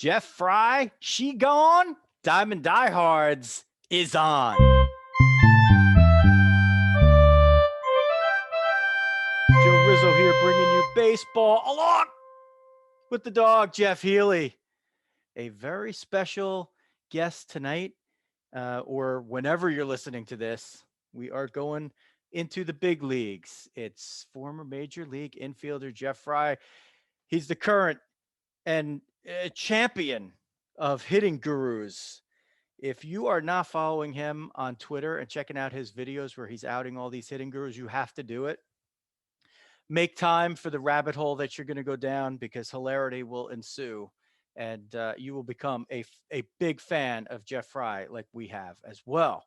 Jeff Frye, SheGone, Diamond Diehards is on. Joe Rizzo here bringing you baseball along with the dog, Jeff Healy. A very special guest tonight, or whenever you're listening to this. We are going into the big leagues. It's former Major League infielder Jeff Frye. He's the current and champion of hitting gurus. If you are not following him on Twitter and checking out his videos where he's outing all these hitting gurus, you have to do it. Make time for the rabbit hole that you're going to go down, because hilarity will ensue, and you will become a big fan of Jeff Frye like we have as well.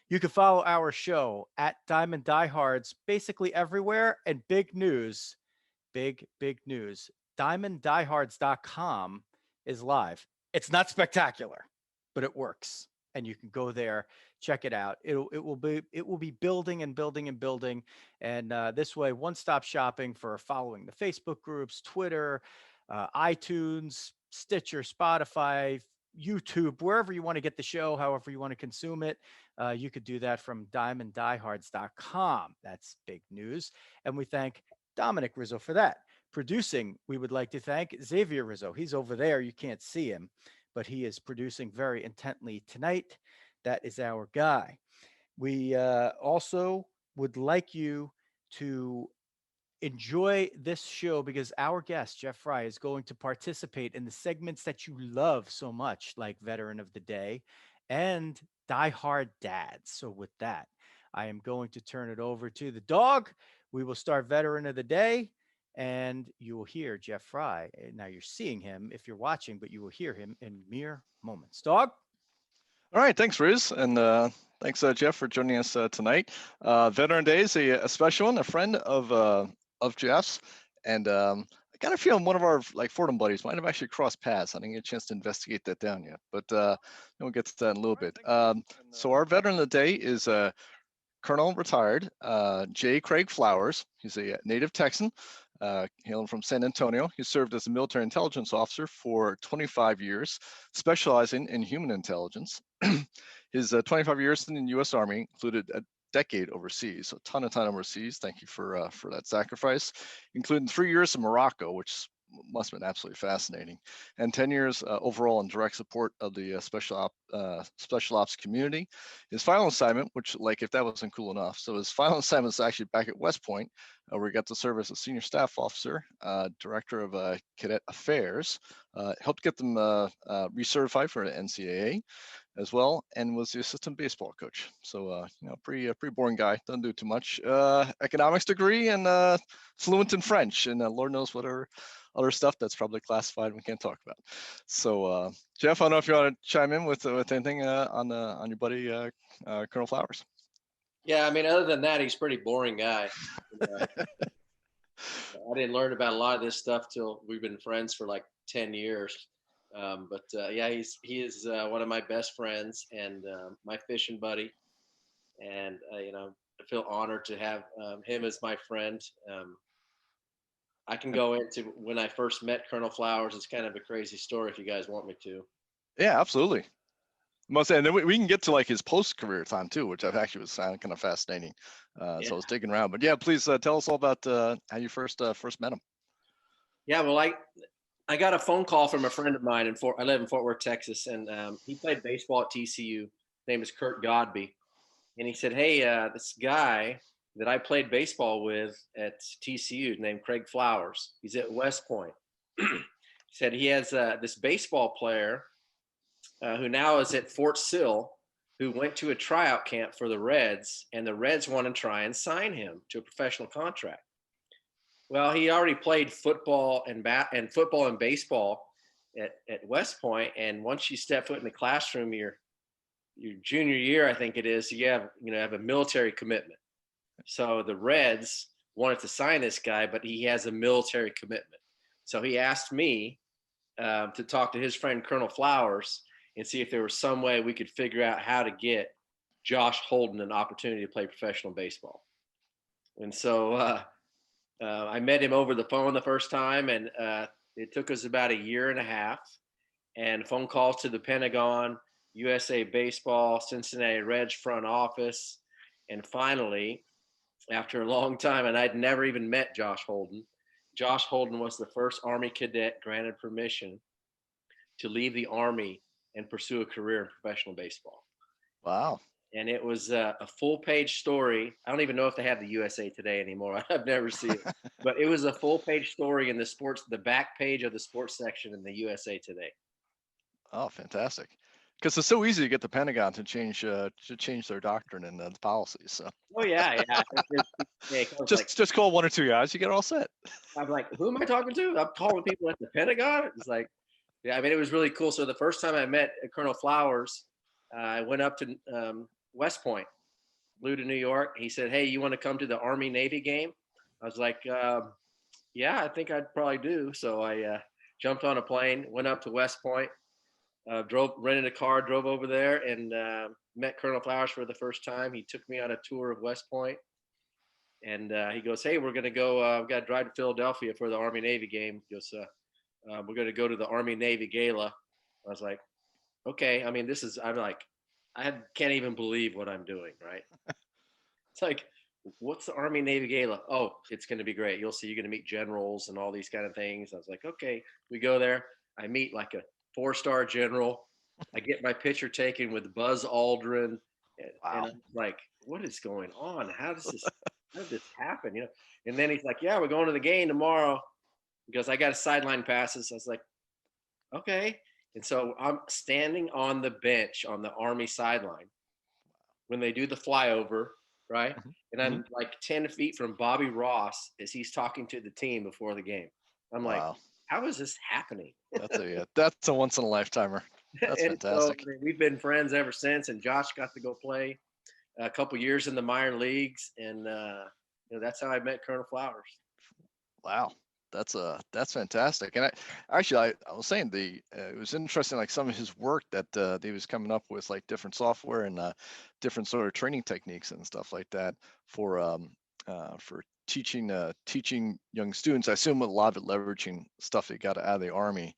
You can follow our show at Diamond Diehards basically everywhere. And big news, big news, DiamondDiehards.com is live. It's not spectacular, but it works. And you can go there, check it out. It will be building and building and building. And this way, one-stop shopping for following the Facebook groups, Twitter, iTunes, Stitcher, Spotify, YouTube, wherever you want to get the show, however you want to consume it. You could do that from DiamondDiehards.com. That's big news. And we thank Dominic Rizzo for that. Producing, we would like to thank Xavier Rizzo. He's over there. You can't see him, but he is producing very intently tonight. That is our guy. We also would like you to enjoy this show, because our guest, Jeff Frye, is going to participate in the segments that you love so much, like Veteran of the Day and Diehard Dads. So with that, I am going to turn it over to the dog. We will start Veteran of the Day, and you will hear Jeff Frye. Now you're seeing him if you're watching, but you will hear him in mere moments. Dog? All right, thanks, Riz, and thanks, Jeff, for joining us tonight. Veteran Day is a special one, a friend of Jeff's, and I got a feeling one of our Fordham buddies might have actually crossed paths. I didn't get a chance to investigate that down yet, but we'll get to that in a little bit. So our Veteran of the Day is Colonel retired J. Craig Flowers. He's a native Texan, hailing from San Antonio. He served as a military intelligence officer for 25 years, specializing in human intelligence. His 25 years in the U.S. Army included a decade overseas, a ton of time overseas. Thank you for that sacrifice, including 3 years in Morocco, which must have been absolutely fascinating, and 10 years overall in direct support of the special ops community. His final assignment, which, if that wasn't cool enough, so his final assignment was actually back at West Point, where he got to serve as a senior staff officer, director of Cadet Affairs, helped get them recertified for the NCAA as well, and was the assistant baseball coach. So, pretty boring guy. Doesn't do too much. Economics degree and fluent in French, and Lord knows what other stuff that's probably classified we can't talk about. So, Jeff, I don't know if you want to chime in with anything on your buddy Colonel Flowers. Yeah, I mean, other than that, he's a pretty boring guy. I didn't learn about a lot of this stuff till we've been friends for 10 years. Yeah, he is one of my best friends and my fishing buddy, and I feel honored to have him as my friend. I can go into when I first met Colonel Flowers. It's kind of a crazy story if you guys want me to. Yeah, absolutely. I must say, and then we can get to his post-career time too, which I've actually was kind of fascinating. So I was digging around, but yeah, please tell us all about how you first met him. Yeah, well, I got a phone call from a friend of mine I live in Fort Worth, Texas, and he played baseball at TCU. His name is Kurt Godby, and he said, "Hey, this guy that I played baseball with at TCU named Craig Flowers. He's at West Point." He said he has this baseball player who now is at Fort Sill, who went to a tryout camp for the Reds, and the Reds want to try and sign him to a professional contract. Well, he already played football and baseball at West Point, and once you step foot in the classroom, your junior year, I think it is, you have a military commitment. So the Reds wanted to sign this guy, but he has a military commitment. So he asked me to talk to his friend Colonel Flowers and see if there was some way we could figure out how to get Josh Holden an opportunity to play professional baseball. And so I met him over the phone the first time, and it took us about a year and a half. and phone calls to the Pentagon, USA Baseball, Cincinnati Reds front office. And finally, after a long time, and I'd never even met Josh Holden. Josh Holden was the first Army cadet granted permission to leave the Army and pursue a career in professional baseball. Wow. And it was a full page story. I don't even know if they have the USA Today anymore. I've never seen it, but it was a full page story in the back page of the sports section in the USA Today. Oh, fantastic. Because it's so easy to get the Pentagon to change their doctrine and the policies. So. Oh yeah. Just call one or two guys, you get all set. I'm like, who am I talking to? I'm calling people at the Pentagon. It's like, yeah, I mean, it was really cool. So the first time I met Colonel Flowers, I went up to West Point, flew to New York. He said, "Hey, you want to come to the Army Navy game?" I was like, "Yeah, I think I'd probably do." So I jumped on a plane, went up to West Point, rented a car, drove over there, and met Colonel Flowers for the first time. He took me on a tour of West Point, and he goes, "Hey, we're gonna go. I've got to drive to Philadelphia for the Army Navy game." He goes, "We're gonna go to the Army Navy Gala." I was like, "Okay." I mean, I'm like, can't even believe what I'm doing, right? It's like, what's the Army Navy Gala? Oh, it's going to be great. You'll see, you're going to meet generals and all these kind of things. I was like, okay, we go there. I meet like a 4-star general. I get my picture taken with Buzz Aldrin. Wow. And I'm like, what is going on? How did this happen? You know? And then he's like, yeah, we're going to the game tomorrow because I got a sideline passes. I was like, okay. And so I'm standing on the bench on the Army sideline when they do the flyover, right? Mm-hmm. And I'm like 10 feet from Bobby Ross as he's talking to the team before the game. I'm like, how is this happening? That's a once in a lifetimer. That's fantastic. So we've been friends ever since. And Josh got to go play a couple years in the minor leagues, and that's how I met Colonel Flowers. Wow. That's fantastic. And I was saying it was interesting, like some of his work that he was coming up with, like different software and different sort of training techniques and stuff like that for teaching young students. I assume a lot of it leveraging stuff he got out of the Army.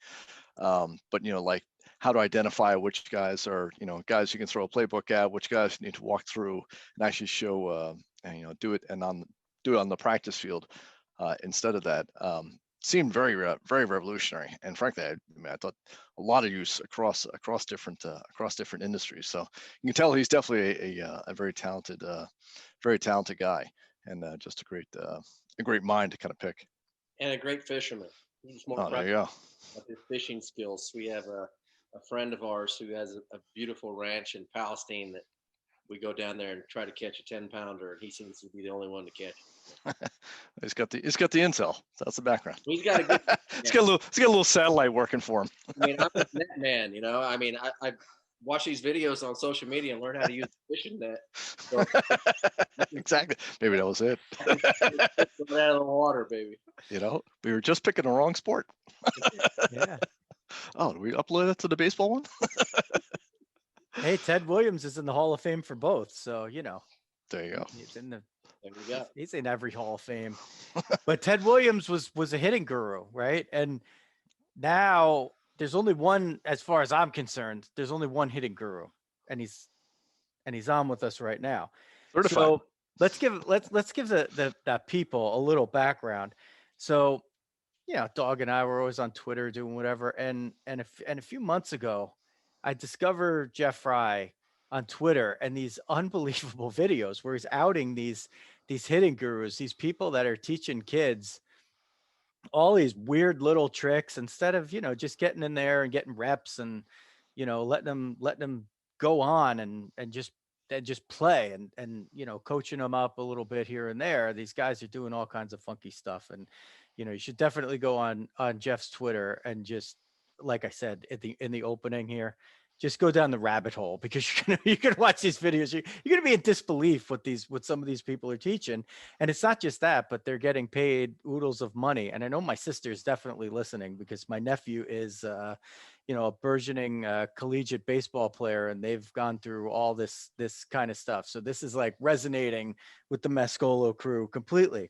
But like how to identify which guys are guys you can throw a playbook at, which guys you need to walk through and actually show do it on the practice field. Instead of that, seemed very revolutionary, and frankly, I thought a lot of use across different industries. So you can tell he's definitely a very talented guy, and just a great mind to kind of pick. And a great fisherman. He's more there you go. Of his fishing skills. We have a friend of ours who has a beautiful ranch in Palestine that we go down there and try to catch a 10-pounder, and he seems to be the only one to catch. He's got the intel. So that's the background. He's got a good. He's got a little satellite working for him. I mean, I'm a net man. I mean, I watch these videos on social media and learn how to use the fishing net. So, exactly. Maybe that was it. Get out of the water, baby. We were just picking the wrong sport. Yeah. Oh, did we upload it to the baseball one? Hey, Ted Williams is in the Hall of Fame for both, so there you go. He's in every Hall of Fame. But Ted Williams was a hitting guru, right? And now there's only one, as far as I'm concerned, there's only one hitting guru, and he's on with us right now. Certified. So let's give the people a little background. So Dawg and I were always on Twitter doing whatever, and a few months ago, I discovered Jeff Frye on Twitter and these unbelievable videos where he's outing these hitting gurus, these people that are teaching kids all these weird little tricks instead of, just getting in there and getting reps and, letting them go on and just play and, coaching them up a little bit here and there. These guys are doing all kinds of funky stuff. And, you should definitely go on Jeff's Twitter and just, like I said, in the opening here, just go down the rabbit hole, because you're gonna watch these videos. You're gonna be in disbelief what some of these people are teaching. And it's not just that, but they're getting paid oodles of money. And I know my sister's definitely listening, because my nephew is, a burgeoning collegiate baseball player, and they've gone through all this kind of stuff. So this is like resonating with the Mascolo crew completely.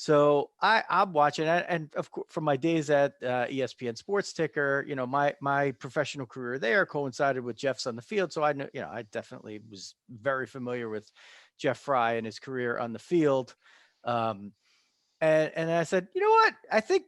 So I'm watching it, and of course, from my days at ESPN Sports Ticker, my professional career there coincided with Jeff's on the field. So I know, I definitely was very familiar with Jeff Frye and his career on the field. And I said, you know what? I think,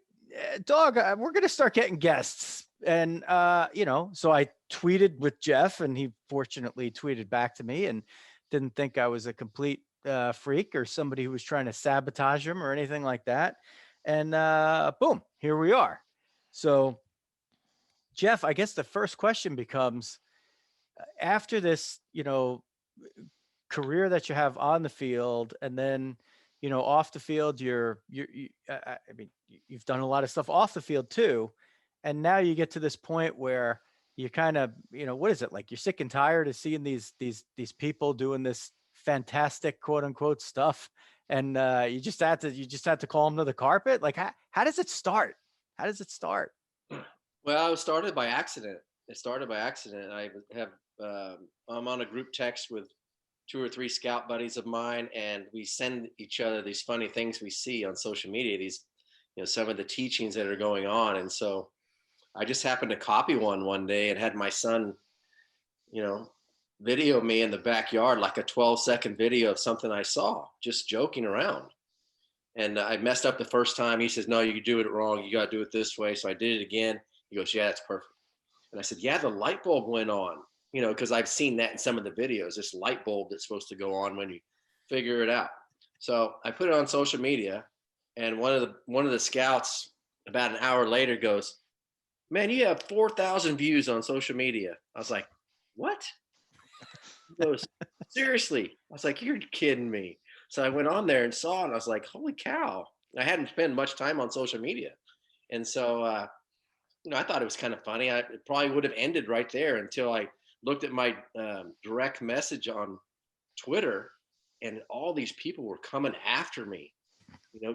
Dog, we're going to start getting guests. And, so I tweeted with Jeff, and he fortunately tweeted back to me and didn't think I was a complete freak or somebody who was trying to sabotage him or anything like that. And boom, here we are. So, Jeff, I guess the first question becomes, after this, career that you have on the field, and then off the field, I mean, you've done a lot of stuff off the field too, and now you get to this point where you kind of, what is it like? You're sick and tired of seeing these people doing this fantastic quote unquote stuff, and you just had to call them to the carpet. Like, how does it start? How does it start? Well, it started by accident. I have I'm on a group text with 2 or 3 scout buddies of mine, and we send each other these funny things we see on social media, these, some of the teachings that are going on. And so I just happened to copy one day and had my son, video me in the backyard, like a 12-second video of something I saw, just joking around. And I messed up the first time. He says, no, you do it wrong. You got to do it this way. So I did it again. He goes, yeah, that's perfect. And I said, yeah, the light bulb went on. Because I've seen that in some of the videos, this light bulb that's supposed to go on when you figure it out. So I put it on social media, and one of the scouts about an hour later goes, man, you have 4,000 views on social media. I was like, what? He goes, seriously? I was like, you're kidding me. So I went on there and saw it, and I was like, holy cow. I hadn't spent much time on social media. And so, I thought it was kind of funny. It probably would have ended right there until I looked at my direct message on Twitter, and all these people were coming after me,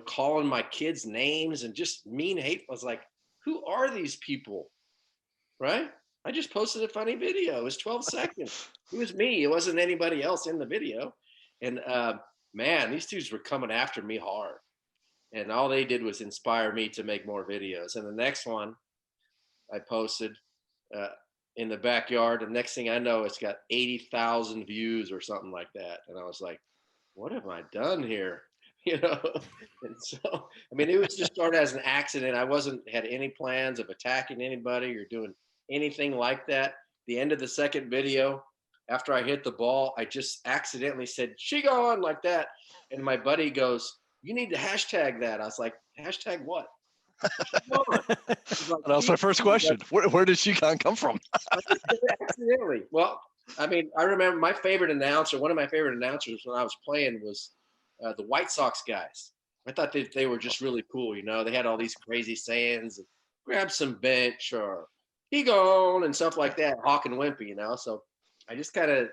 calling my kids names and just mean hate. I was like, who are these people? Right? I just posted a funny video. It was 12 seconds. It was me. It wasn't anybody else in the video. And man, these dudes were coming after me hard. And all they did was inspire me to make more videos. And the next one I posted, in the backyard, and next thing I know, it's got 80,000 views or something like that. And I was like, what have I done here? And so, I mean, it was just started as an accident. I had any plans of attacking anybody or doing anything like that. The end of the second video, after I hit the ball, I just accidentally said, SheGone, like that. And my buddy goes, you need to hashtag that. I was like, hashtag what? Like, that was my first question. Where did SheGone come from? Accidentally. Well, I mean, I remember one of my favorite announcers when I was playing was the White Sox guys. I thought they were just really cool. They had all these crazy sayings, grab some bench or SheGone and stuff like that, Hawk and Wimpy, So I just kind of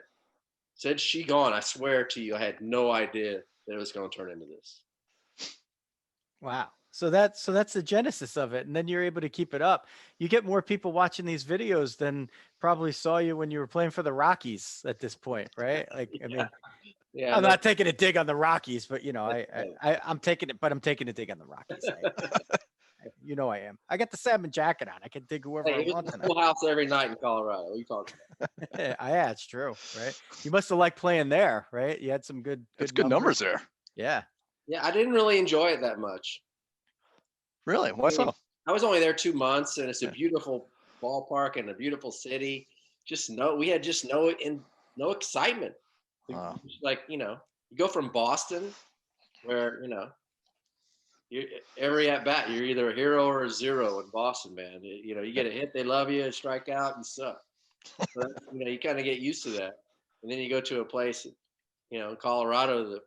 said SheGone. I swear to you, I had no idea that it was going to turn into this. Wow. So that's the genesis of it. And then you're able to keep it up. You get more people watching these videos than probably saw you when you were playing for the Rockies at this point, right? Like, I mean, I'm not taking a dig on the Rockies, but I'm taking a dig on the Rockies. I am. I got the salmon jacket on. I can dig whoever I want. Full house every night in Colorado. What are you talking about? Yeah, it's true, right? You must have liked playing there, right? You had some good numbers there. Yeah. Yeah, I didn't really enjoy it that much. Really? Why so? I was only there 2 months, and it's a beautiful ballpark and a beautiful city. We had no excitement. Wow. Like, you go from Boston where, every at bat, you're either a hero or a zero in Boston, man. You get a hit, they love you, strike out, you suck. So you kind of get used to that. And then you go to a place, in Colorado,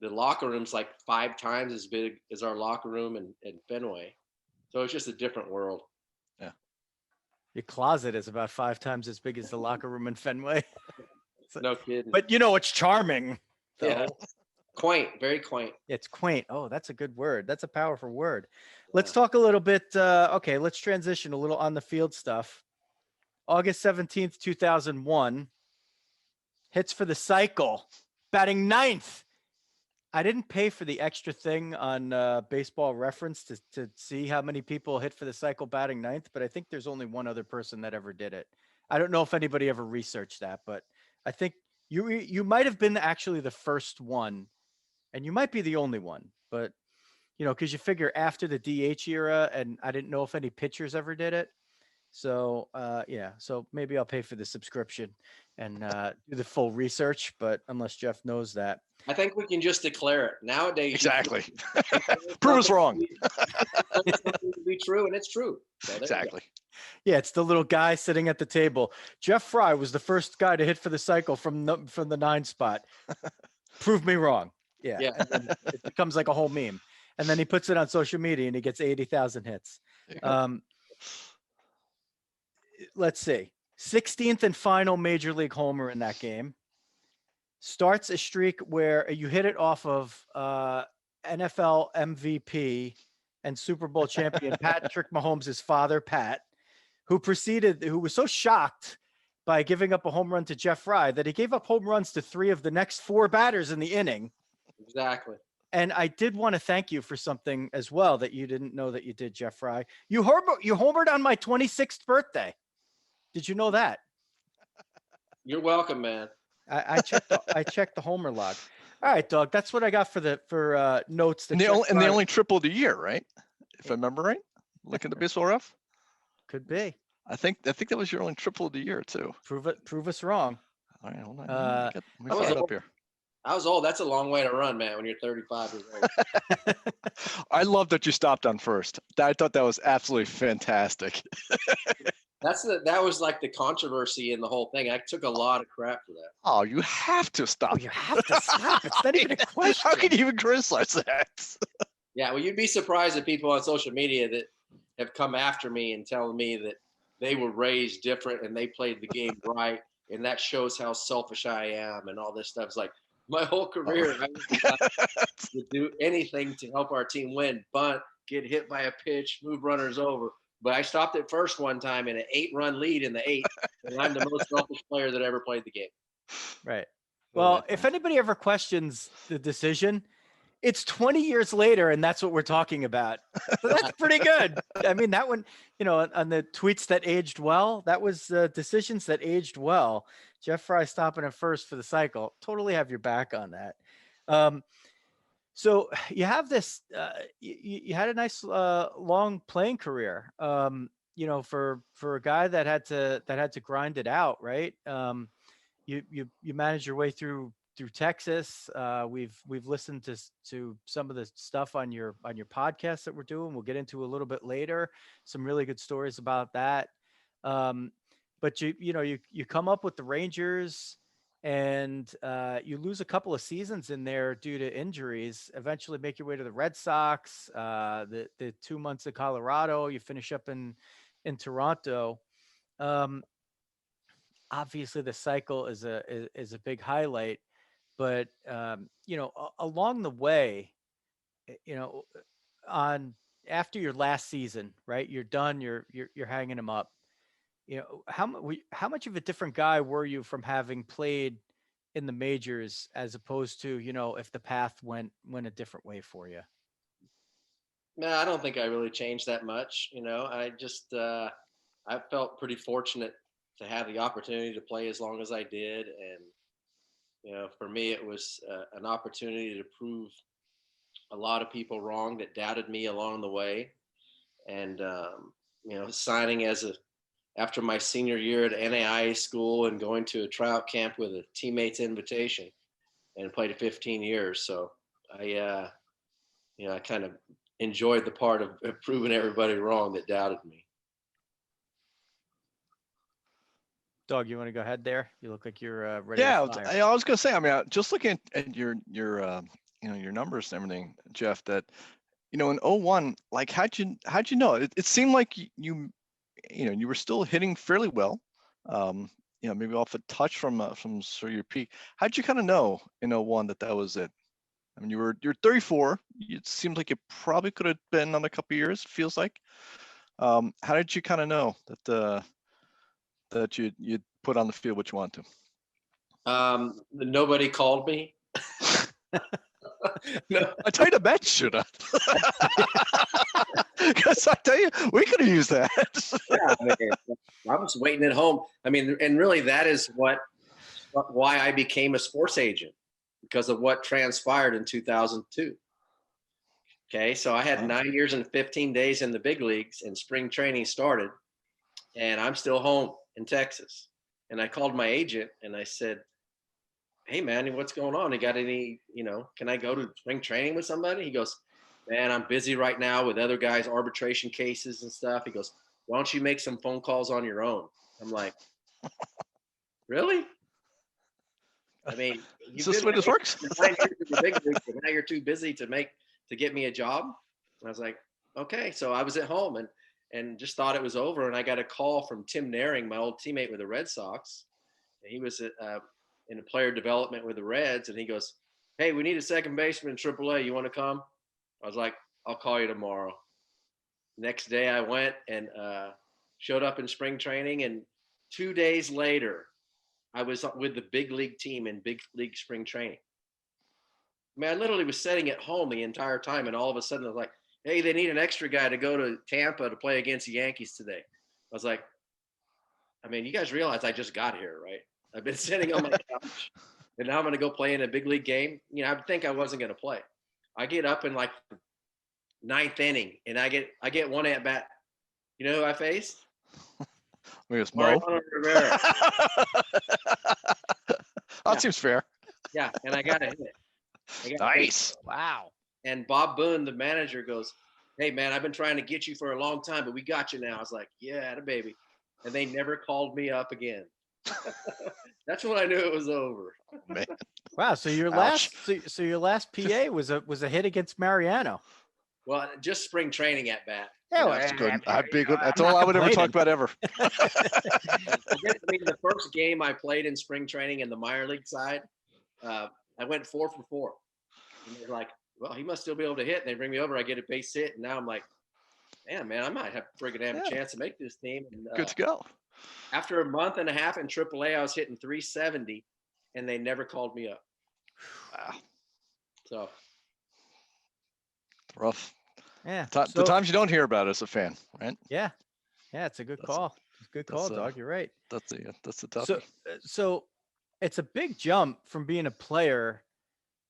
the locker room's like 5 times as big as our locker room in Fenway. So it's just a different world. Yeah. Your closet is about 5 times as big as the locker room in Fenway. No kidding. But it's charming. Though. Yeah. Quaint, very quaint. It's quaint. Oh, that's a good word. That's a powerful word. Yeah. Let's talk a little bit. Okay, let's transition a little on the field stuff. August 17th, 2001. Hits for the cycle. Batting 9th. I didn't pay for the extra thing on Baseball Reference to see how many people hit for the cycle batting ninth, but I think there's only one other person that ever did it. I don't know if anybody ever researched that, but I think you might have been actually the first one, and you might be the only one. But because you figure after the DH era, and I didn't know if any pitchers ever did it. So yeah, so maybe I'll pay for the subscription and do the full research. But unless Jeff knows that. I think we can just declare it nowadays. Exactly. Prove us wrong. Something to be true, and it's true. So exactly. Yeah, it's the little guy sitting at the table. Jeff Frye was the first guy to hit for the cycle from the 9 spot. Prove me wrong. Yeah. And then it becomes like a whole meme, and then he puts it on social media and he gets 80,000 hits. Let's see. 16th and final major league homer in that game. Starts a streak where you hit it off of NFL MVP and Super Bowl champion Patrick Mahomes' father, Pat, who was so shocked by giving up a home run to Jeff Frye that he gave up home runs to 3 of the next 4 batters in the inning. Exactly. And I did want to thank you for something as well that you didn't know that you did, Jeff Frye. You homered on my 26th birthday. Did you know that? You're welcome, man. I checked the homer log. All right, Dog. That's what I got for notes. And they only tripled a year, right? If I remember right. Look at the baseball ref. Could be. I think that was your only triple of the year too. Prove us wrong. All right, hold on. Let me put it up here. I was old. That's a long way to run, man, when you're 35 years old. I love that you stopped on first. I thought that was absolutely fantastic. That was like the controversy in the whole thing. I took a lot of crap for that. Oh, you have to stop. You have to stop. It's not even a question. How can you even criticize that? Yeah, well, you'd be surprised at people on social media that have come after me and telling me that they were raised different and they played the game right, and that shows how selfish I am and all this stuff. It's like my whole career, I would do anything to help our team win, bunt, get hit by a pitch, move runners over. But I stopped at first one time in an 8-run lead in the 8th, and I'm the most selfish player that ever played the game. Right. Well, if anybody ever questions the decision, it's 20 years later, and that's what we're talking about. So that's pretty good. I mean, that one, on the tweets that aged well, that was decisions that aged well. Jeff Frye stopping at first for the cycle. Totally have your back on that. So you have this, you had a nice long playing career, for a guy that had to grind it out, right? You managed your way through Texas. We've listened to some of the stuff on your podcast that we're doing. We'll get into a little bit later. Some really good stories about that. But you come up with the Rangers. And you lose a couple of seasons in there due to injuries. Eventually make your way to the Red Sox. The 2 months of Colorado. You finish up in Toronto. Obviously, the cycle is a big highlight, but along the way, after your last season, right? You're done. You're hanging them up. How much of a different guy were you from having played in the majors as opposed to, if the path went a different way for you? No, I don't think I really changed that much. I just, I felt pretty fortunate to have the opportunity to play as long as I did. And, for me, it was an opportunity to prove a lot of people wrong that doubted me along the way. And, signing after my senior year at NAIA school and going to a tryout camp with a teammate's invitation, and played 15 years. So I kind of enjoyed the part of proving everybody wrong that doubted me. Dog, you want to go ahead there? You look like you're ready. Yeah, to fire. I was gonna say. I mean, just looking at your numbers and everything, Jeff. That in 01, like how'd you know? It seemed like you were still hitting fairly well. Maybe off a touch from sort of your peak. How'd you kind of know in 01 that was it? I mean, you're 34. It seems like you probably could have been another couple of years. It feels like. How did you kind of know that you put on the field what you want to? Nobody called me. No. I tell you to bet should have. Because I tell you, we could have used that. Yeah, I mean, I was waiting at home. I mean, and really that is why I became a sports agent, because of what transpired in 2002. Okay, so I had 9 years and 15 days in the big leagues, and spring training started, and I'm still home in Texas. And I called my agent and I said, "Hey man, what's going on? You got any, can I go to spring training with somebody?" He goes, "Man, I'm busy right now with other guys' arbitration cases and stuff." He goes, "Why don't you make some phone calls on your own?" I'm like, "Really? I mean, Is you've this been the way this my works? agent for 9 years in the big leagues, and now you're too busy to get me a job." And I was like, "Okay." So I was at home and just thought it was over. And I got a call from Tim Naring, my old teammate with the Red Sox. And he was in a player development with the Reds, and he goes, "Hey, we need a second baseman in AAA. You want to come?" I was like, "I'll call you tomorrow." Next day, I went and showed up in spring training, and 2 days later, I was with the big league team in big league spring training. I mean, I literally was sitting at home the entire time, and all of a sudden, I was like, "Hey, they need an extra guy to go to Tampa to play against the Yankees today." I was like, I mean, you guys realize I just got here, right? I've been sitting on my couch, and now I'm going to go play in a big league game. I would think I wasn't going to play. I get up in like the ninth inning, and I get one at bat. You know who I faced? Where's Mo? Mariano Rivera. That seems fair. Yeah, and I got a hit. Nice. Wow. And Bob Boone, the manager, goes, "Hey man, I've been trying to get you for a long time, but we got you now." I was like, "Yeah, the baby." And they never called me up again. That's when I knew it was over. Man. Wow. So your Ouch. last PA was a hit against Mariano. Well, just spring training at bat. Yeah, That's good. That'd be good. That's I'm all not I would ever talk complaining. about ever. I mean, the first game I played in spring training in the minor league side, I went 4 for 4. And they're like, "Well, he must still be able to hit." And they bring me over. I get a base hit, and now I'm like, man, I might have a chance to make this team. And Good to go. after a month and a half in AAA, I was hitting 370, and they never called me up. Wow. So Rough. Yeah. The times you don't hear about as a fan, right? Yeah. Yeah. It's a good call. It's a good call, Dog. You're right. That's the toughie. So it's a big jump from being a player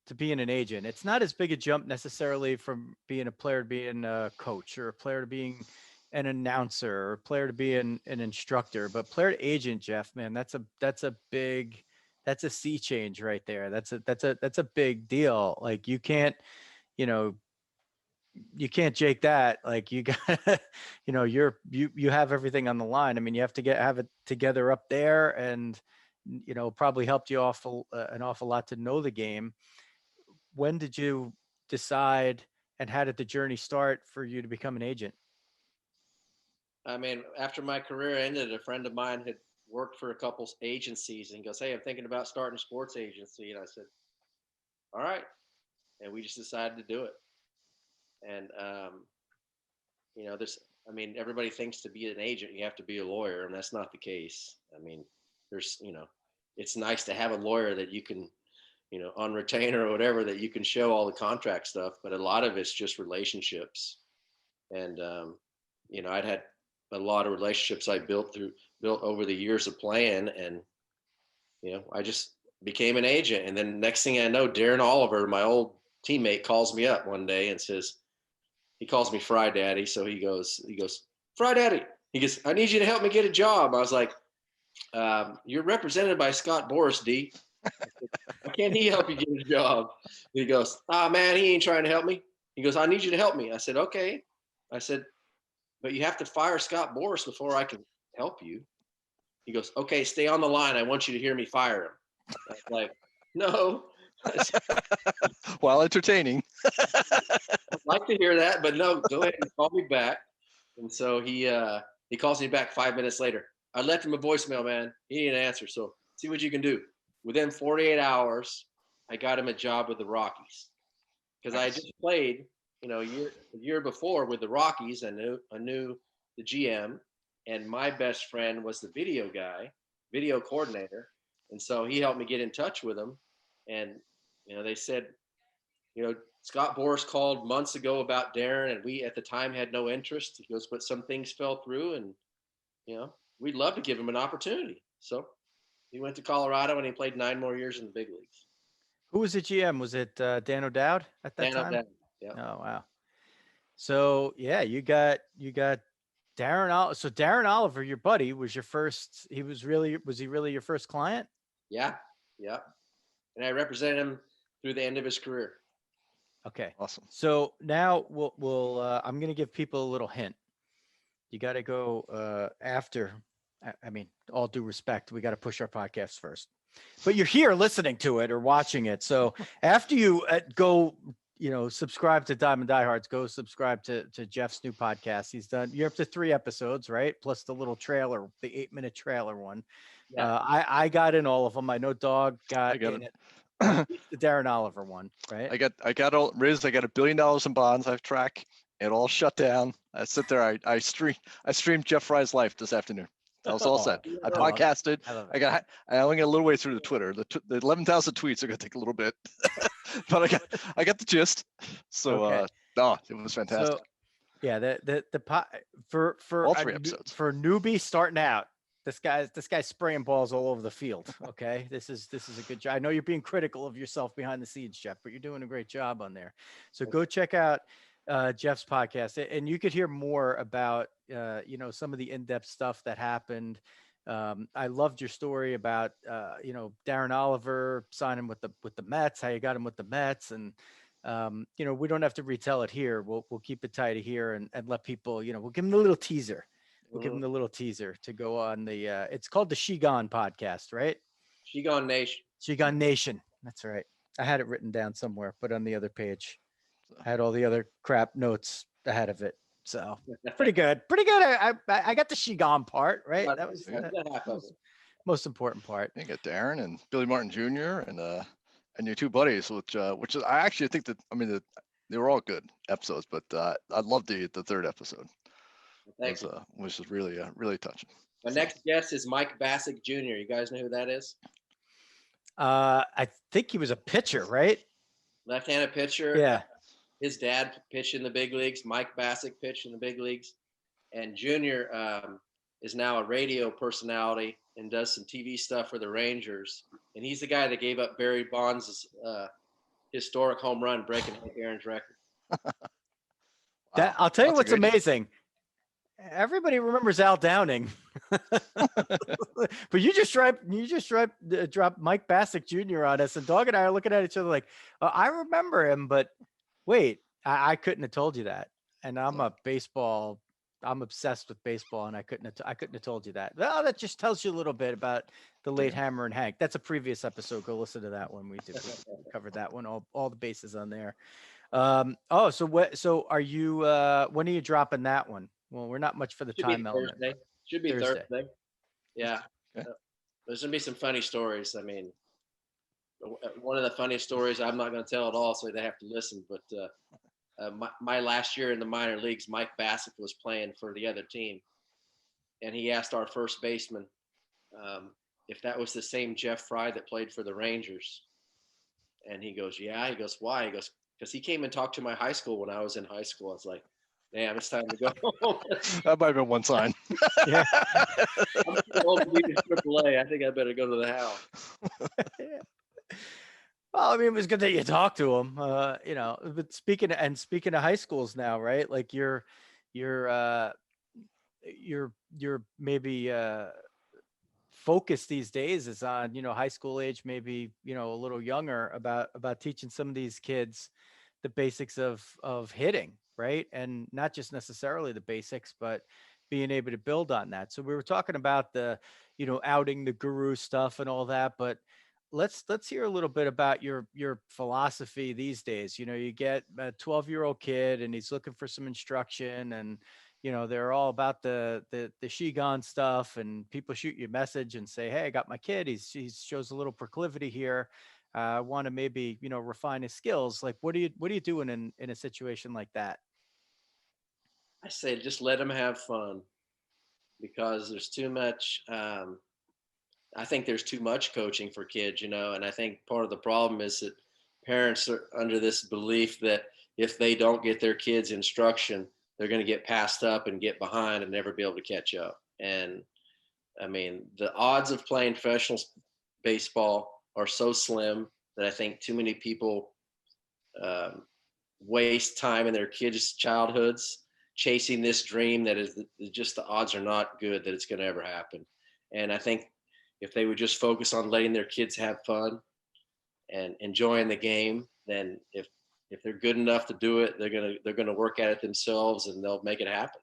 to being an agent. It's not as big a jump necessarily from being a player to being a coach, or a player to being an announcer, or a player to being an instructor, but player to agent, Jeff, man, that's a sea change right there. That's a big deal. Like you can't jake that. Like you got, you have everything on the line. I mean, you have to have it together up there, and probably helped you an awful lot to know the game. When did you decide, and how did the journey start for you to become an agent? I mean, after my career ended, a friend of mine had worked for a couple agencies, and he goes, "Hey, I'm thinking about starting a sports agency." And I said, "All right." And we just decided to do it. And, everybody thinks to be an agent, you have to be a lawyer, and that's not the case. I mean, it's nice to have a lawyer that you can, on retainer or whatever, that you can show all the contract stuff, but a lot of it's just relationships. And, I'd had a lot of relationships I built over the years of playing, and, I just became an agent. And then next thing I know, Darren Oliver, my old teammate, calls me up one day and says, he calls me Frye Daddy. So he goes, "Frye Daddy." He goes, "I need you to help me get a job." I was like, "You're represented by Scott Boras, D." "Why can't he help you get a job?" He goes, "Ah, man, he ain't trying to help me." He goes, "I need you to help me." I said, "Okay." I said, "But you have to fire Scott Boras before I can help you." He goes, "Okay, stay on the line. I want you to hear me fire him." I was like, "No." While entertaining. I'd like to hear that, but no, go ahead and call me back. And so he calls me back 5 minutes later. "I left him a voicemail, man. He didn't answer. So see what you can do." Within 48 hours, I got him a job with the Rockies, because I just played, a year before with the Rockies. I knew the GM, and my best friend was the video coordinator. And so he helped me get in touch with him. And, they said, Scott Boras called months ago about Darren, and we at the time had no interest. He goes, but some things fell through, and we'd love to give him an opportunity. So he went to Colorado, and he played 9 more years in the big leagues. Who was the GM? Was it Dan O'Dowd at that time? Yeah. Oh wow. So yeah, you got Darren. So Darren Oliver, your buddy, was your first. Was he really your first client? Yeah. And I represented him through the end of his career. Okay. Awesome. So now I'm going to give people a little hint. You got to go after. I mean, all due respect, we got to push our podcast first. But you're here listening to it or watching it. So after you go, subscribe to Diamond Diehards, go subscribe to Jeff's new podcast. You're up to 3 episodes, right? Plus the little trailer, the 8-minute trailer one. Yeah. I got in all of them. I know Dog got in it. The Darren Oliver one, right? I got all Riz. I got $1 billion in bonds. I've tracked it all shut down. I sit there. I streamed Jeff Frye's life this afternoon. That was all set. I podcasted. I only got a little way through the Twitter. The 11,000 tweets are gonna take a little bit, but I got the gist. So it was fantastic. So, yeah, for all 3 episodes for newbie starting out. This guy's spraying balls all over the field. Okay, this is a good job. I know you're being critical of yourself behind the scenes, Jeff, but you're doing a great job on there. So go check out Jeff's podcast, and you could hear more about some of the in-depth stuff that happened. I loved your story about Darren Oliver signing with the Mets, how you got him with the Mets, and we don't have to retell it here. We'll keep it tight here and let people, we'll give them a little teaser. We'll give them the little teaser to go on the. It's called the SheGone podcast, right? SheGone Nation. SheGone Nation. That's right. I had it written down somewhere, but on the other page, I had all the other crap notes ahead of it. So pretty good. I got the SheGone part, right? That was the most important part. You got Darren and Billy Martin Jr. and your 2 buddies, which is I actually think that they were all good episodes, but I loved the 3rd episode. Which is really touching. My next guest is Mike Bassick Jr. You guys know who that is? I think he was a pitcher, right? Left-handed pitcher. Yeah. His dad pitched in the big leagues. Mike Bassick pitched in the big leagues, and Junior is now a radio personality and does some TV stuff for the Rangers. And he's the guy that gave up Barry Bonds' historic home run, breaking Hank Aaron's record. I'll tell you what's amazing. Everybody remembers Al Downing, but you just dropped Mike Bassick Jr. on us, and Dog and I are looking at each other like, I remember him, but wait, I couldn't have told you that. And I'm obsessed with baseball, and I couldn't have told you that. Well, that just tells you a little bit about the late Hammer and Hank. That's a previous episode. Go listen to that one. We covered that one, all the bases on there. So are you? When are you dropping that one? Well, we're not much for the time element. Should be Thursday. Yeah. Okay. There's going to be some funny stories. I mean, one of the funniest stories, I'm not going to tell it all, so they have to listen. But my last year in the minor leagues, Mike Bassick was playing for the other team. And he asked our first baseman if that was the same Jeff Frye that played for the Rangers. And he goes, yeah. He goes, why? He goes, because he came and talked to my high school when I was in high school. I was like, damn, it's time to go. That might have been one sign. Yeah. I'm too old to be in AAA. I think I better go to the house. Well, I mean, it was good that you talked to him, but speaking of high schools now, right? Like you're maybe focus these days is on, high school age, maybe, a little younger about teaching some of these kids the basics of hitting. Right. And not just necessarily the basics, but being able to build on that. So we were talking about the, outing the guru stuff and all that, but let's hear a little bit about your philosophy these days. You get a 12-year-old kid and he's looking for some instruction, and, they're all about the SheGone stuff, and people shoot you a message and say, hey, I got my kid. He shows a little proclivity here. I want to maybe, refine his skills. Like, what are you doing in a situation like that? I say, just let them have fun, because there's too much. I think there's too much coaching for kids, and I think part of the problem is that parents are under this belief that if they don't get their kids instruction, they're going to get passed up and get behind and never be able to catch up. And I mean, the odds of playing professional baseball are so slim that I think too many people waste time in their kids' childhoods chasing this dream that is just, the odds are not good that it's going to ever happen. And I think if they would just focus on letting their kids have fun and enjoying the game, then if they're good enough to do it, they're gonna work at it themselves and they'll make it happen.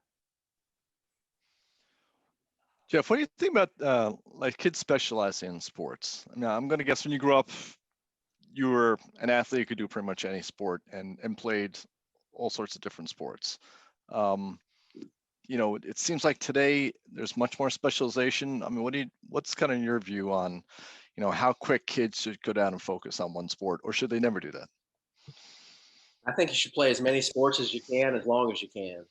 Jeff, what do you think about like kids specializing in sports? I mean, I'm going to guess when you grew up, you were an athlete, you could do pretty much any sport and played all sorts of different sports. You know, it seems like today there's much more specialization. I mean, what's kind of your view on, you know, how quick kids should go down and focus on one sport, or should they never do that? I think you should play as many sports as you can, as long as you can.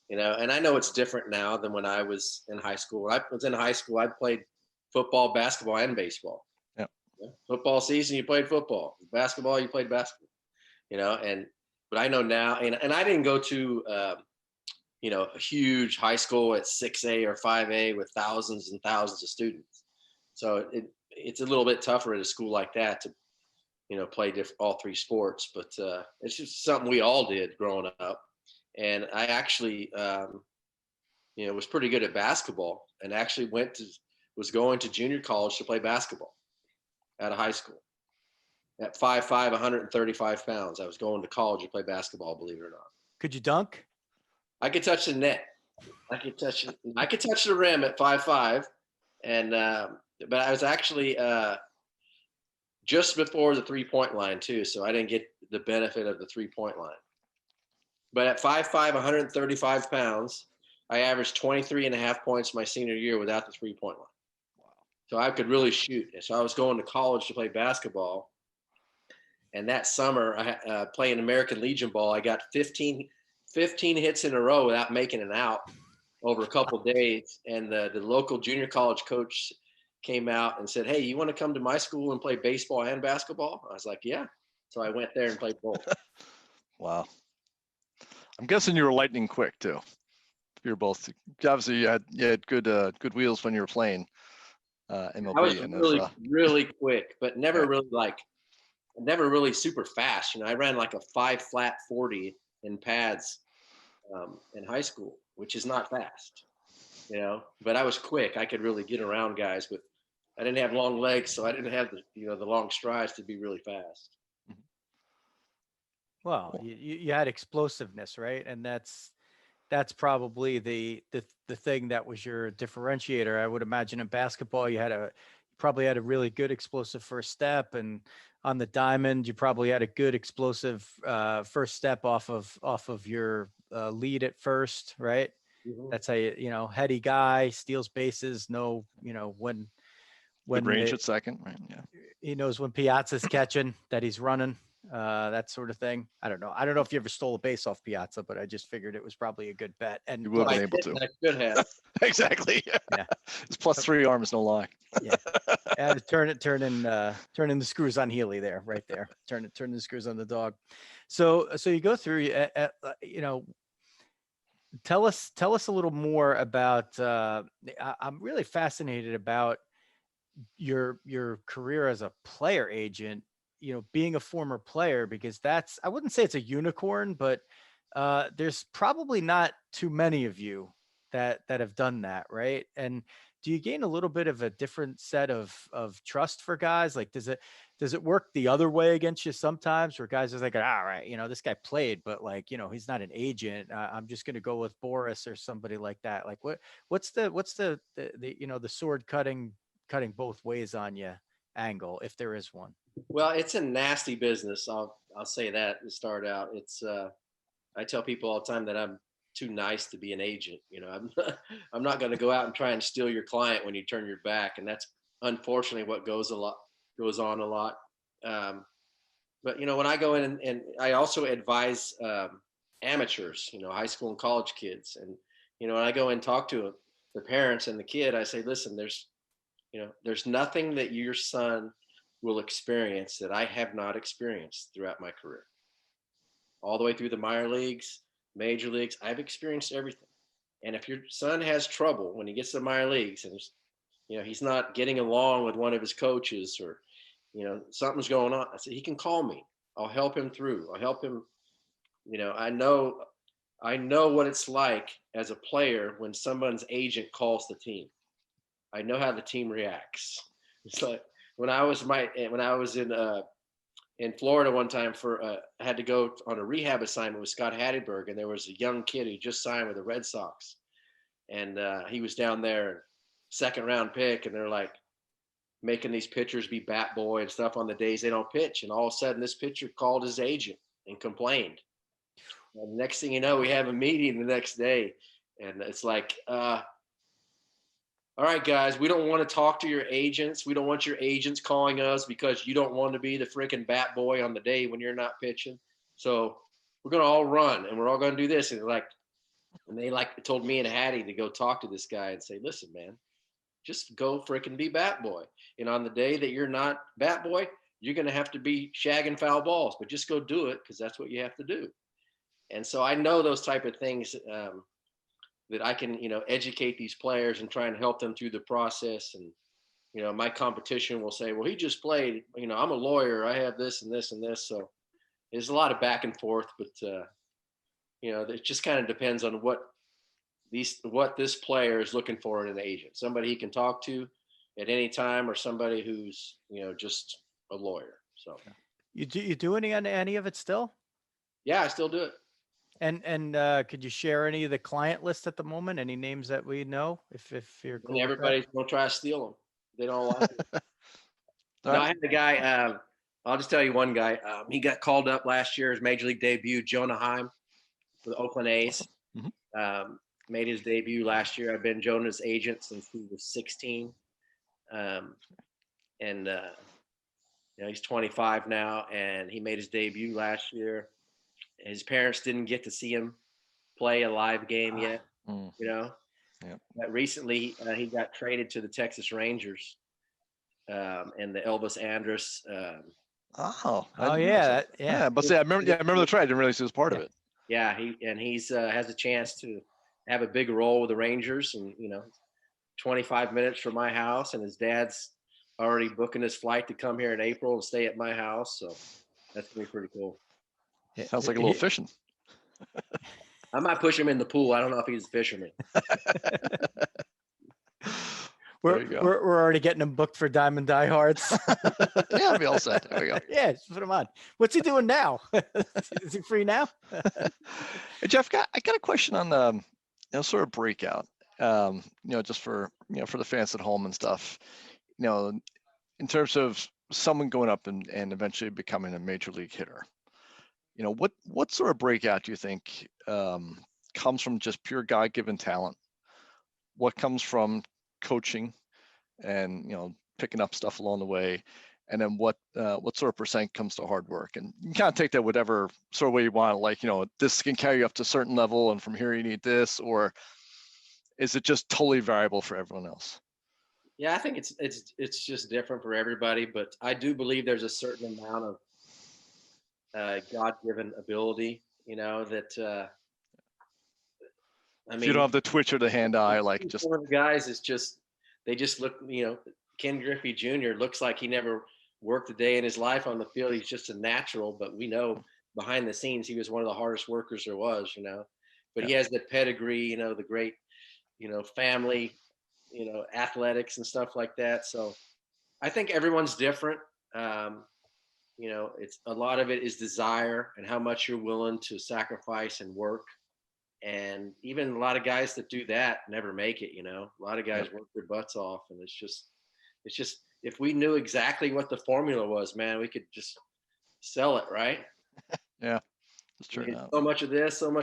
You know, and I know it's different now than when I was in high school. When I was in high school, I played football, basketball, and baseball. Yeah. Football season, you played football. Basketball, you played basketball. You know, but I know now, and I didn't go to you know, a huge high school at 6A or 5A with thousands and thousands of students. So it's a little bit tougher at a school like that to, you know, play all three sports. But it's just something we all did growing up. And I actually, you know, was pretty good at basketball, and actually was going to junior college to play basketball out of high school. At 5'5", 135 pounds, I was going to college to play basketball, believe it or not. Could you dunk? I could touch the net. I could touch the rim at 5'5", and but I was actually just before the 3-point line too, so I didn't get the benefit of the 3-point line. But at 5'5", 135 pounds, I averaged 23.5 points my senior year without the 3-point line. Wow. So I could really shoot. And so I was going to college to play basketball. And that summer, I playing American Legion ball, I got 15 hits in a row without making an out over a couple of days. And the local junior college coach came out and said, "Hey, you want to come to my school and play baseball and basketball?" I was like, "Yeah." So I went there and played both. Wow. I'm guessing you were lightning quick too. You're both, obviously you had good wheels when you were playing MLB. I was really quick, but never really super fast. You know, I ran like a 5 flat 40 in pads in high school, which is not fast, you know, but I was quick. I could really get around guys I didn't have long legs, so I didn't have the long strides to be really fast. Well, you had explosiveness, right? And that's probably the thing that was your differentiator. I would imagine in basketball, you probably had a really good explosive first step, and on the diamond, you probably had a good explosive first step off of your lead at first, right? Mm-hmm. That's how heady guy, steals bases, when good range at second, right? Yeah, he knows when Piazza's catching that he's running. That sort of thing. I don't know if you ever stole a base off Piazza, but I just figured it was probably a good bet. And you would have been able to. I could have. Exactly. Yeah. It's +3 arms, no lie. Yeah. I had to turn in the screws on Healy there, right there. Turn the screws on the dog. So you go through, tell us a little more about, I'm really fascinated about your career as a player agent, being a former player, because I wouldn't say it's a unicorn, but there's probably not too many of you that have done that, right? And do you gain a little bit of a different set of trust for guys? Like, does it work the other way against you sometimes, where guys are like, all right, this guy played, but like, he's not an agent. I'm just going to go with Boris or somebody like that. Like, what's the sword cutting both ways on you angle, if there is one? Well, it's a nasty business. I'll say that to start out. It's I tell people all the time that I'm too nice to be an agent. I'm not going to go out and try and steal your client when you turn your back, and that's unfortunately what goes on a lot. But when I go in and I also advise amateurs, high school and college kids, and when I go and talk to the parents and the kid, I say, listen, there's nothing that your son will experience that I have not experienced throughout my career. All the way through the minor leagues, major leagues, I've experienced everything. And if your son has trouble when he gets to the minor leagues and he's not getting along with one of his coaches, or something's going on, I said he can call me. I'll help him through. I'll help him. I know what it's like as a player when someone's agent calls the team. I know how the team reacts. It's like when I was in Florida one time I had to go on a rehab assignment with Scott Hatteberg, and there was a young kid who just signed with the Red Sox, and he was down there, second round pick, and they're like making these pitchers be bat boy and stuff on the days they don't pitch, and all of a sudden this pitcher called his agent and complained. And the next thing you know, we have a meeting the next day, and it's like, all right, guys, we don't want to talk to your agents. We don't want your agents calling us because you don't want to be the freaking bat boy on the day when you're not pitching. So we're going to all run, and we're all going to do this. And they told me and Hattie to go talk to this guy and say, listen, man, just go freaking be bat boy. And on the day that you're not bat boy, you're going to have to be shagging foul balls, but just go do it because that's what you have to do. And so I know those type of things that I can, educate these players and try and help them through the process. And, my competition will say, well, he just played, I'm a lawyer. I have this and this and this. So there's a lot of back and forth, but, it just kind of depends on what this player is looking for in an agent. Somebody he can talk to at any time, or somebody who's, just a lawyer. So You do any of it still? Yeah, I still do it. And could you share any of the client list at the moment? Any names that we know? If you're cool. And everybody's gonna try to steal them. They don't like it. No, I had a guy. I'll just tell you one guy. He got called up last year, his major league debut. Jonah Heim for the Oakland A's. Mm-hmm. Made his debut last year. I've been Jonah's agent since he was 16, and he's 25 now, and he made his debut last year. His parents didn't get to see him play a live game yet, Yeah. But recently he got traded to the Texas Rangers, and the Elvis Andrus. Yeah. But see, I remember the trade. I didn't realize he was part of it. Yeah, he's has a chance to have a big role with the Rangers, and 25 minutes from my house, and his dad's already booking his flight to come here in April and stay at my house. So that's gonna be pretty cool. Sounds like a little fishing. I might push him in the pool. I don't know if he's a fisherman. We're already getting him booked for Diamond Diehards. Yeah, be all set. There we go. Yeah, just put him on. What's he doing now? Is he free now? Hey, Jeff, I got a question on the sort of breakout. Just for for the fans at home and stuff. In terms of someone going up and eventually becoming a major league hitter. What sort of breakout do you think comes from just pure God-given talent? What comes from coaching and picking up stuff along the way, and then what sort of percent comes to hard work? And you can kind of take that whatever sort of way you want. Like this can carry you up to a certain level, and from here you need this, or is it just totally variable for everyone else? Yeah, I think it's just different for everybody, but I do believe there's a certain amount of God-given ability, that If you don't have the twitch or the hand-eye, like just one of the guys is they just look, Ken Griffey Jr. looks like he never worked a day in his life on the field. He's just a natural, but we know behind the scenes he was one of the hardest workers there was, but he has the pedigree, the great, family, athletics and stuff like that. So I think everyone's different. It's a lot of it is desire and how much you're willing to sacrifice and work. And even a lot of guys that do that never make it, a lot of guys work their butts off. And it's just, if we knew exactly what the formula was, man, we could just sell it. Right. Yeah. That's true. So much of this. And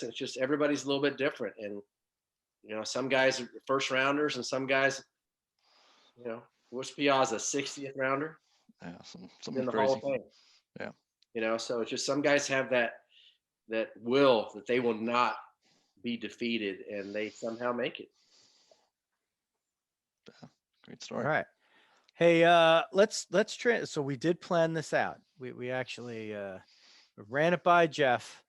it's just, everybody's a little bit different. And, some guys are first rounders and some guys, what's Piazza, 60th rounder? Yeah, something in the crazy. Hall of Fame. Yeah. So it's just some guys have that will that they will not be defeated, and they somehow make it. Great story. All right. Hey, let's try. So we did plan this out. We actually ran it by Jeff,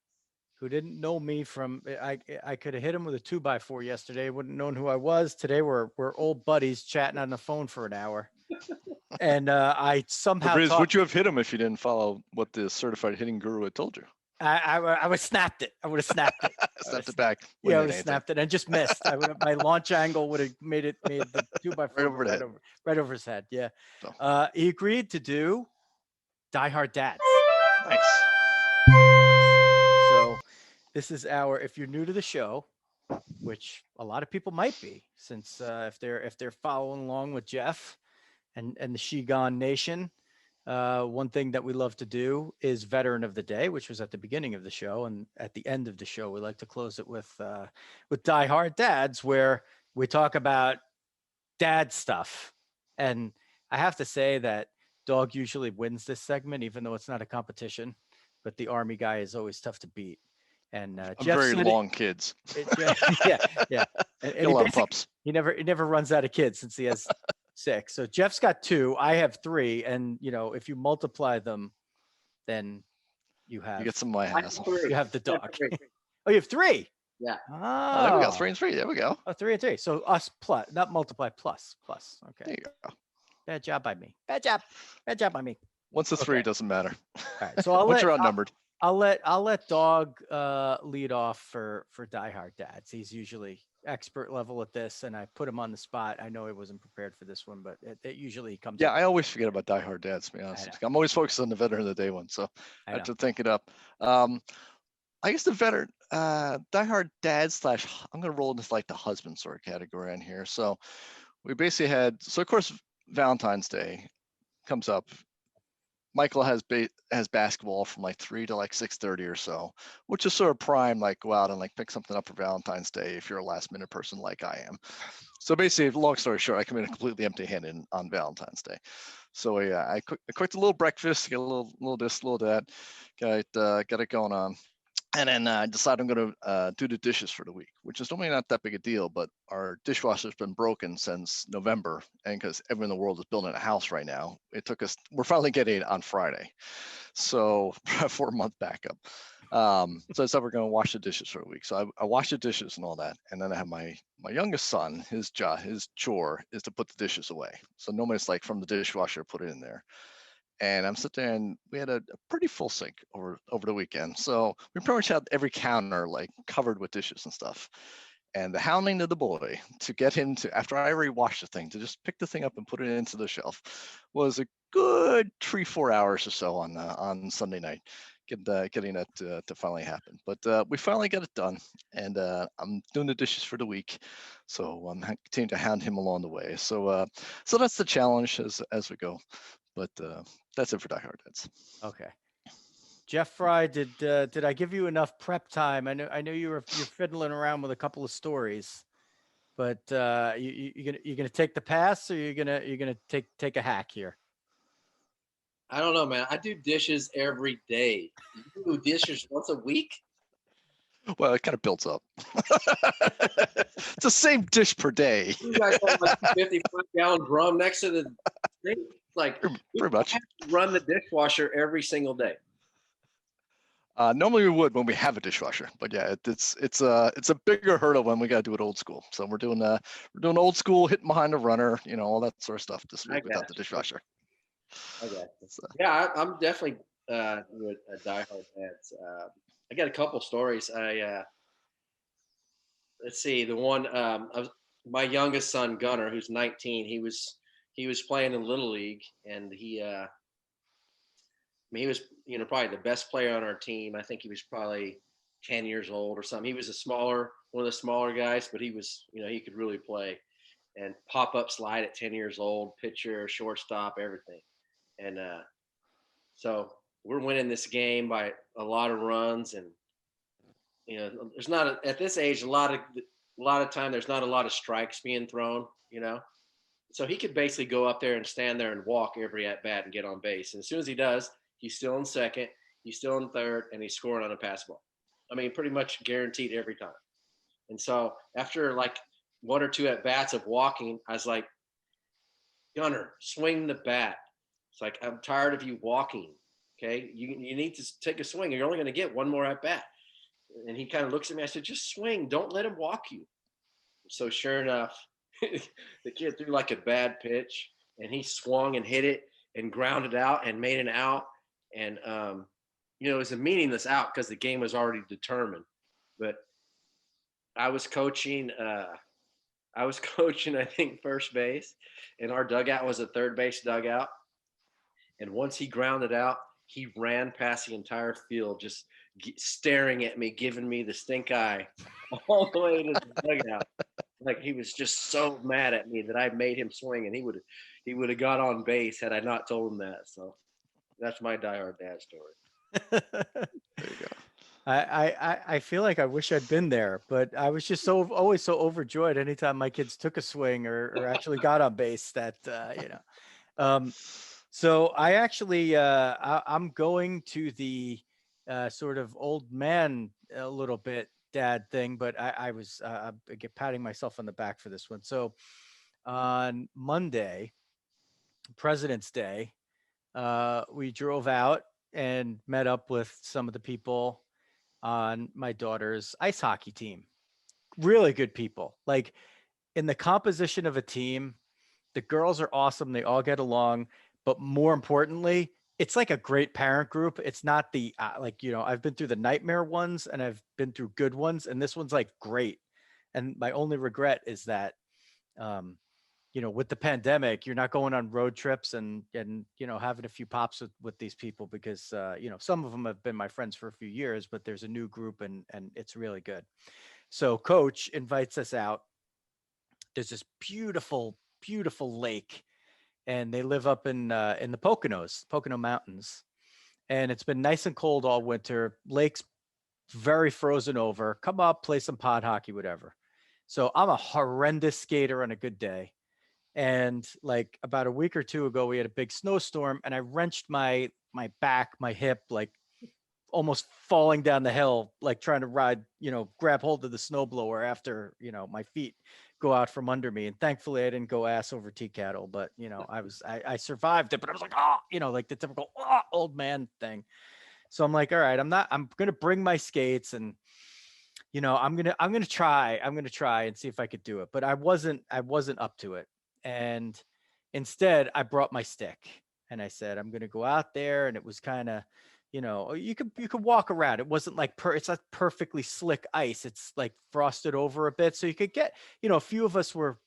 who didn't know me from. I could have hit him with a 2x4 yesterday. Wouldn't known who I was. Today we're old buddies chatting on the phone for an hour, and I somehow Riz, would talked. you have hit him if you didn't follow what the certified hitting guru had told you? I would have snapped it. I would have snapped it. Snapped it back. Yeah, I Wouldn't would hit have anything. snapped it and just missed. I would have, my launch angle would have made the 2x4 Right over the head. right over his head. Yeah. So. He agreed to do Diehard Dads. Nice. So this is if you're new to the show, which a lot of people might be, since if they're following along with Jeff and the SheGone Nation, one thing that we love to do is Veteran of the Day, which was at the beginning of the show, and at the end of the show, we like to close it with Diehard Dads, where we talk about dad stuff. And I have to say that Dog usually wins this segment, even though it's not a competition. But the Army guy is always tough to beat. And Jeff very long kids. yeah. And a lot of pups. He never runs out of kids since he has 6. So Jeff's got 2. I have 3. And if you multiply them, then you get some of my ass. You have the dog. Oh, you have 3. Yeah. Oh, there we go. 3 and 3. There we go. Oh, 3 and 3. So us plus, not multiply, plus. Okay. There you go. Bad job by me. Bad job by me. Once it's 3, it doesn't matter. All right. So once you're outnumbered. I'll let Dog lead off for Diehard Dads. He's usually expert level at this, and I put him on the spot. I know he wasn't prepared for this one, but it usually comes. Yeah, I always forget about Diehard Dads, to be honest. I'm always focused on the Veteran of the Day one, so I have to think it up. I guess the Veteran Diehard Dads / I'm gonna roll into like the husband sort of category on here. So we basically had of course Valentine's Day comes up. Michael has basketball from like 3 to like 6:30 or so, which is sort of prime, like go out and like pick something up for Valentine's Day if you're a last minute person like I am. So basically, long story short, I come in completely empty-handed on Valentine's Day. So yeah, I cooked a little breakfast, get a little this, little that, got it going on. And then I decided I'm going to do the dishes for the week, which is normally not that big a deal, but our dishwasher's been broken since November. And because everyone in the world is building a house right now, we're finally getting it on Friday. So 4-month backup. So I said we're going to wash the dishes for a week. So I wash the dishes and all that. And then I have my youngest son, his chore is to put the dishes away. So normally it's like from the dishwasher, put it in there. And I'm sitting there, and we had a pretty full sink over the weekend. So we pretty much had every counter like covered with dishes and stuff. And the hounding of the boy to get him to, after I already washed the thing, to just pick the thing up and put it into the shelf was a good 3-4 hours or so on Sunday night, getting that to finally happen. But we finally got it done, and I'm doing the dishes for the week. So I'm continuing to hound him along the way. So that's the challenge as we go. But that's it for Diehard Dads. Okay. Jeff Frye, did I give you enough prep time? I know you're fiddling around with a couple of stories, but you're gonna take the pass, or you're gonna take a hack here? I don't know, man. I do dishes every day. You do dishes once a week? Well, it kind of builds up. It's the same dish per day. You guys have like a 55-gallon drum next to the sink. Like pretty much run the dishwasher every single day. Normally we would when we have a dishwasher, but yeah, it's a bigger hurdle when we got to do it old school. So we're doing old school, hitting behind the runner, all that sort of stuff this week without the dishwasher. Okay. So. Yeah, I'm definitely with Diehard Dads. I got a couple stories. Let's see. The one my youngest son Gunnar, who's 19, he was playing in Little League, and he was probably the best player on our team. I think he was probably 10 years old or something. He was one of the smaller guys, but he was he could really play, and pop up slide at 10 years old, pitcher, shortstop, everything. And so we're winning this game by a lot of runs, and there's not at this age a lot of time there's not a lot of strikes being thrown. So he could basically go up there and stand there and walk every at bat and get on base. And as soon as he does, he's still in second, he's still in third, and he's scoring on a pass ball. I mean, pretty much guaranteed every time. And so after like 1 or 2 at bats of walking, I was like, Gunner, swing the bat. It's like, I'm tired of you walking. Okay, you need to take a swing. You're only going to get one more at bat. And he kind of looks at me. I said, just swing. Don't let him walk you. So sure enough, the kid threw like a bad pitch, and he swung and hit it and grounded out and made an out. And it was a meaningless out because the game was already determined. But I was coaching. I think, first base, and our dugout was a third base dugout. And once he grounded out, he ran past the entire field, just staring at me, giving me the stink eye all the way to the dugout. Like, he was just so mad at me that I made him swing, and he would have got on base had I not told him that. So that's my diehard dad story. There you go. I feel like I wish I'd been there, but I was just always so overjoyed anytime my kids took a swing or actually got on base that so I actually I'm going to the sort of old man a little bit dad thing, but I was patting myself on the back for this one. So on Monday, President's Day, we drove out and met up with some of the people on my daughter's ice hockey team. Really good people. Like, in the composition of a team, the girls are awesome. They all get along, but more importantly, it's like a great parent group. It's not the I've been through the nightmare ones and I've been through good ones, and this one's like great. And my only regret is that with the pandemic, you're not going on road trips and having a few pops with these people because some of them have been my friends for a few years, but there's a new group and it's really good. So coach invites us out. There's this beautiful, beautiful lake, and they live up in the Pocono Mountains, and it's been nice and cold all winter. Lake's very frozen over. Come up, play some pod hockey, whatever. So I'm a horrendous skater on a good day. And like about a week or two ago, we had a big snowstorm, and I wrenched my back, my hip, like almost falling down the hill, like trying to ride, grab hold of the snowblower after, my feet go out from under me. And thankfully I didn't go ass over tea kettle, but I survived it, but I was like, like the typical old man thing. So I'm like, all right, I'm going to bring my skates and, I'm going to try and see if I could do it. But I wasn't up to it. And instead I brought my stick and I said, I'm going to go out there. And it was kind of, you could walk around. It wasn't like it's not perfectly slick ice. It's like frosted over a bit. So you could get, a few of us were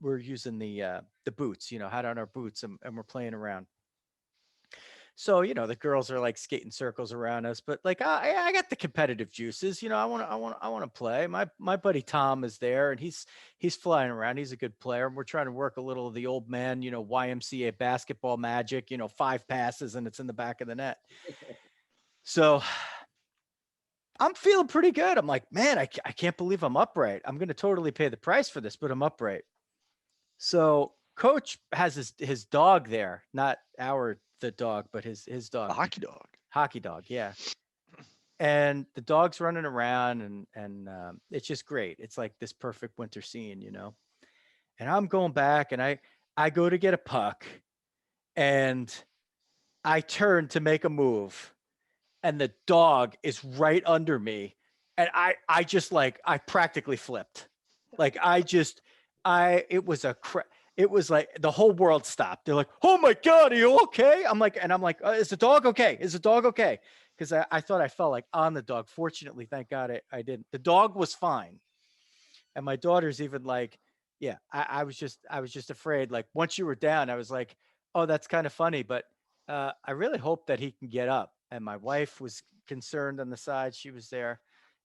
using the boots, had on our boots and we're playing around. So, the girls are like skating circles around us, but like, I got the competitive juices, I want to play. My buddy Tom is there and he's flying around. He's a good player. And we're trying to work a little of the old man, YMCA basketball magic, 5 passes and it's in the back of the net. So I'm feeling pretty good. I'm like, man, I can't believe I'm upright. I'm going to totally pay the price for this, but I'm upright. So coach has his dog there, not the dog, but his dog. A hockey dog. Hockey dog, yeah. And the dog's running around and it's just great. It's like this perfect winter scene, And I'm going back and I go to get a puck and I turn to make a move and the dog is right under me. And I just like, I practically flipped. Like it was like the whole world stopped. They're like, oh my God, are you okay? I'm like, is the dog okay? Is the dog okay? Because I thought I fell like on the dog. Fortunately, thank God I didn't. The dog was fine. And my daughter's even like, yeah, I was just afraid. Like once you were down, I was like, oh, that's kind of funny. But I really hope that he can get up. And my wife was concerned on the side. She was there.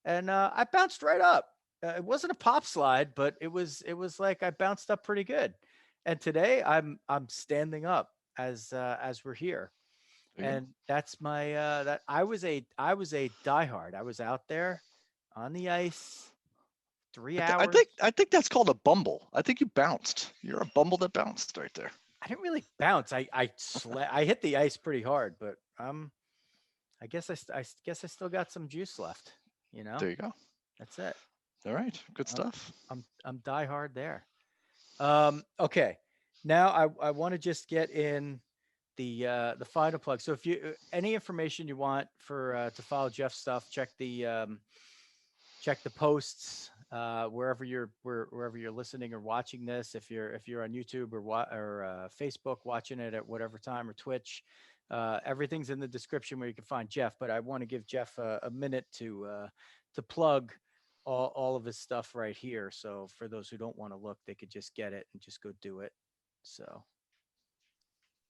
And I bounced right up. It wasn't a pop slide, but it was like I bounced up pretty good. And today I'm standing up as we're here. And that's my that I was a diehard. I was out there on the ice 3 hours. I think that's called a bumble. I think you bounced. You're a bumble that bounced right there. I didn't really bounce. I hit the ice pretty hard, but I guess I still got some juice left, There you go. That's it. All right. Good stuff. I'm diehard there. Okay. now I want to just get in the final plug. So if you any information you want for to follow Jeff's stuff, check the posts wherever you're listening or watching this. If you're on YouTube or Facebook watching it at whatever time, or Twitch, everything's in the description where you can find Jeff. But I want to give Jeff a minute to plug all of his stuff right here. So for those who don't want to look, they could just get it and just go do it. So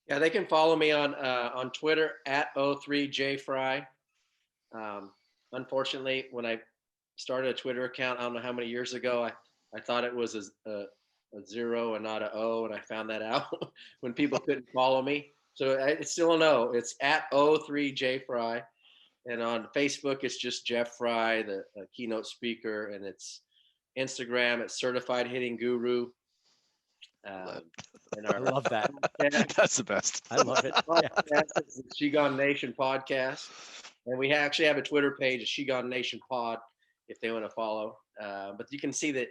Yeah, they can follow me on Twitter at 03jfry. Unfortunately, when I started a Twitter account, I don't know how many years ago, I thought it was a 0 and not an O, and I found that out when people couldn't follow me. So it's still an O. It's at 03jfry. And on Facebook, it's just Jeff Frye, the keynote speaker, and it's Instagram, it's Certified Hitting Guru. And I love that. That's the best. I love it. Yeah. It's the SheGone Nation podcast. And we actually have a Twitter page, SheGone Nation Pod, if they want to follow. But you can see that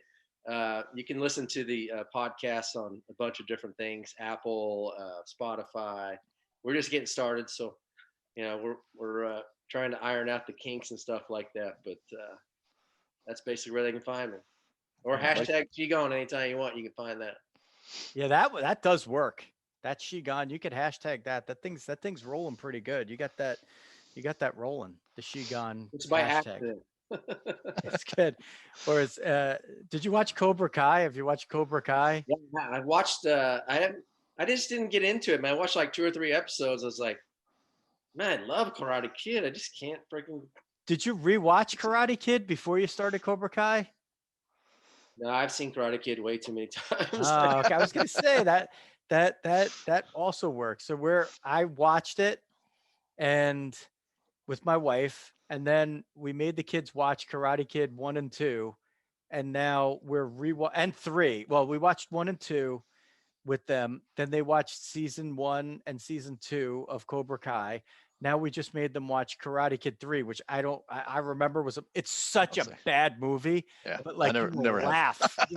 you can listen to the podcasts on a bunch of different things, Apple, Spotify. We're just getting started. So, we're trying to iron out the kinks and stuff like that. But that's basically where they can find me. Or hashtag SheGone anytime you want, you can find that. Yeah, that does work. That's SheGone. You could hashtag that. That thing's rolling pretty good. You got that rolling. The SheGone. It's by hashtag. accident. It's good. Or did you watch Cobra Kai? Have you watched Cobra Kai? Yeah, I watched. I just didn't get into it, man. I watched like 2 or 3 episodes. I was like, man, I love Karate Kid. I just can't freaking. Did you rewatch Karate Kid before you started Cobra Kai? No, I've seen Karate Kid way too many times. Oh, okay. I was gonna say that also works. So I watched it and with my wife, and then we made the kids watch Karate Kid 1 and 2, and now we're and 3. Well, we watched 1 and 2 with them. Then they watched season 1 and season 2 of Cobra Kai. Now we just made them watch Karate Kid 3, which I remember it's such a bad movie, but like you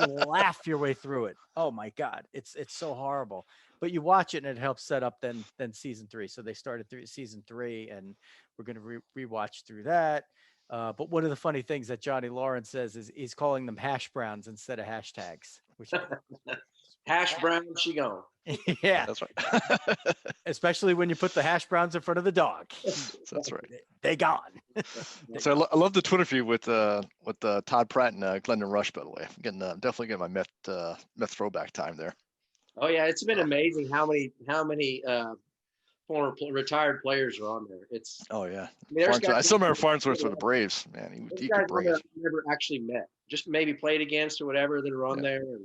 laugh your way through it. Oh my God. It's so horrible, but you watch it and it helps set up then season 3. So they started season 3 and we're going to rewatch through that. But one of the funny things that Johnny Lawrence says is he's calling them hash browns instead of hashtags, which hash brown SheGone. Yeah, that's right. Especially when you put the hash browns in front of the dog. That's right. They gone. So I love the Twitter feed with Todd Pratt and Glendon Rush. By the way, I'm definitely getting my meth throwback time there. Oh yeah, it's been amazing how many former retired players are on there. It's I still remember Farnsworth with the Braves. Man, he could Braves. I've never actually met, just maybe played against or whatever that are on there, and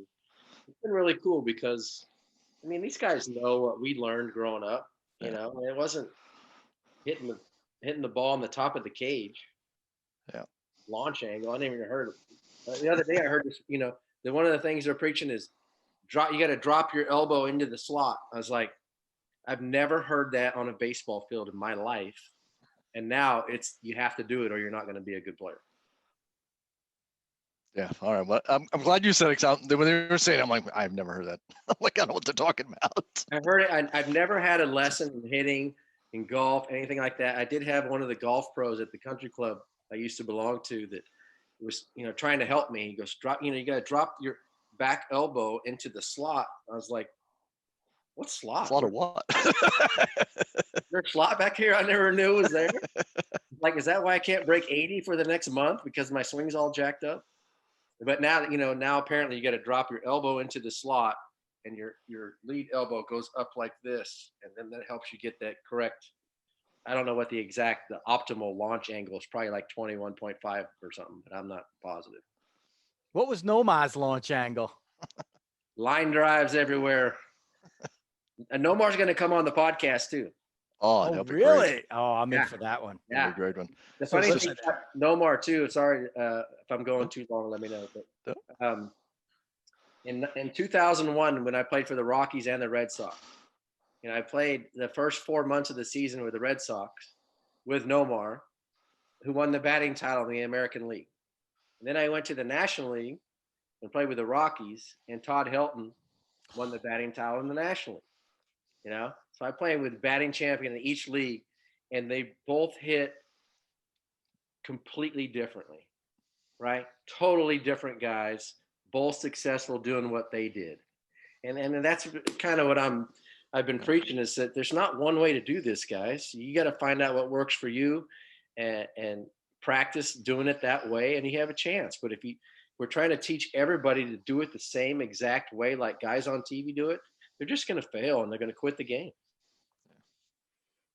it's been really cool because. I mean, these guys know what we learned growing up. You know, it wasn't hitting the ball on the top of the cage. Yeah. Launch angle. I never even heard of it. The other day I heard this. That one of the things they're preaching is you got to drop your elbow into the slot. I was like, I've never heard that on a baseball field in my life, and now you have to do it or you're not going to be a good player. Yeah. All right. Well, I'm glad you said it. When they were saying, I'm like, I've never heard that. I'm like, I don't know what they're talking about. I've heard it. I've never had a lesson in hitting, in golf, anything like that. I did have one of the golf pros at the country club I used to belong to that was, trying to help me. He goes, you got to drop your back elbow into the slot. I was like, what slot? Slot of what? Is there a slot back here I never knew was there? Like, is that why I can't break 80 for the next month because my swing's all jacked up? But now, now apparently you got to drop your elbow into the slot and your lead elbow goes up like this. And then that helps you get that correct. I don't know what the optimal launch angle is, probably like 21.5 or something, but I'm not positive. What was Nomar's launch angle? Line drives everywhere. And Nomar's going to come on the podcast too. Oh, really? Great. Oh, I'm in for that one. Yeah, great one. The funny thing about Nomar too. Sorry if I'm going too long. Let me know. But in 2001, when I played for the Rockies and the Red Sox, I played the first 4 months of the season with the Red Sox with Nomar, who won the batting title in the American League. And then I went to the National League and played with the Rockies and Todd Helton, won the batting title in the National League. You know, so I played with batting champion in each league, and they both hit completely differently, right? Totally different guys, both successful doing what they did. And that's kind of what I've been preaching, is that there's not one way to do this, guys. You got to find out what works for you, and practice doing it that way, and you have a chance. But if we're trying to teach everybody to do it the same exact way like guys on TV do it, they're just going to fail and they're going to quit the game.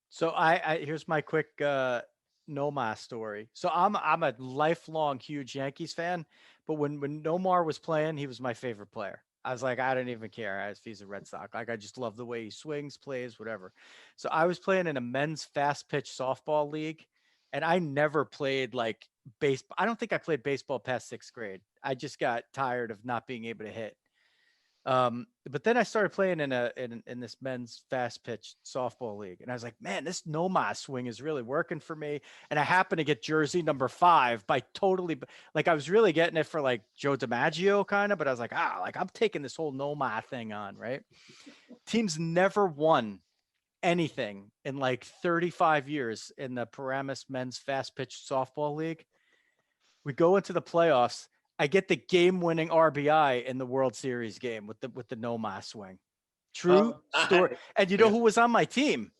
So I here's my quick Nomar story. So I'm a lifelong huge Yankees fan, but when Nomar was playing, he was my favorite player. I was like, I don't even care if he's a Red Sox. Like, I just love the way he swings, plays, whatever. So I was playing in a men's fast pitch softball league, and I never played like baseball. I don't think I played baseball past sixth grade. I just got tired of not being able to hit. But then I started playing in this men's fast pitch softball league, and I was like, man, this Nomar swing is really working for me. And I happened to get jersey number 5 by totally, like, I was really getting it for like Joe DiMaggio kind of, but I was like, like, I'm taking this whole Nomar thing on, right? Teams never won anything in like 35 years in the Paramus men's fast pitch softball league. We go into the playoffs. I get the game-winning RBI in the World Series game with the Nomar swing. True story. And you know who was on my team?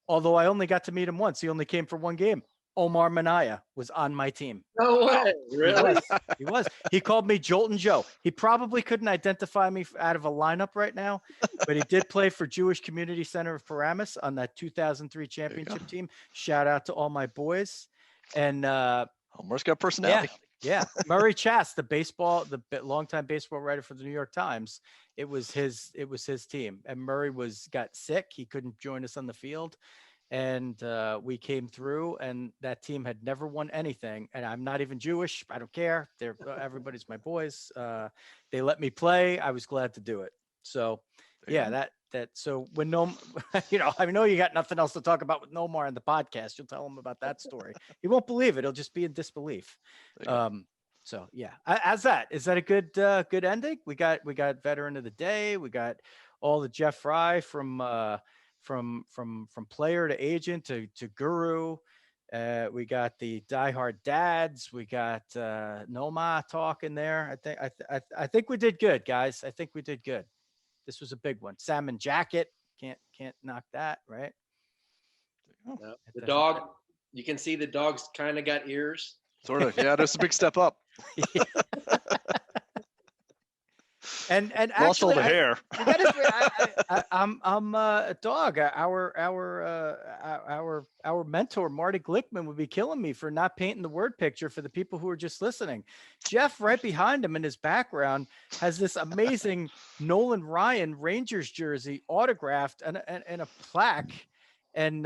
Although I only got to meet him once. He only came for one game. Omar Minaya was on my team. No way. Really? He was. He called me Joltin' Joe. He probably couldn't identify me out of a lineup right now, but he did play for Jewish Community Center of Paramus on that 2003 championship team. Shout out to all my boys. And Omar's got personality. Yeah. Murray Chass, the longtime baseball writer for the New York Times. It was his team. And Murray got sick. He couldn't join us on the field. And we came through, and that team had never won anything. And I'm not even Jewish. I don't care. Everybody's my boys. They let me play. I was glad to do it. So yeah, so when I know you got nothing else to talk about with Nomar in the podcast. You'll tell him about that story. He won't believe it. He'll just be in disbelief. So yeah, is that a good ending? We got veteran of the day. We got all the Jeff Frye from player to agent to guru. We got the Diehard Dads. We got Nomar talk in there. I think we did good, guys. I think we did good. This was a big one. Salmon jacket. Can't knock that, right? No. The dog, you can see the dog's kind of got ears. Sort of. Yeah, that's a big step up. And lost all actually, the hair. I'm a dog. Our mentor Marty Glickman would be killing me for not painting the word picture for the people who are just listening. Jeff, right behind him in his background, has this amazing Nolan Ryan Rangers jersey autographed and a plaque. And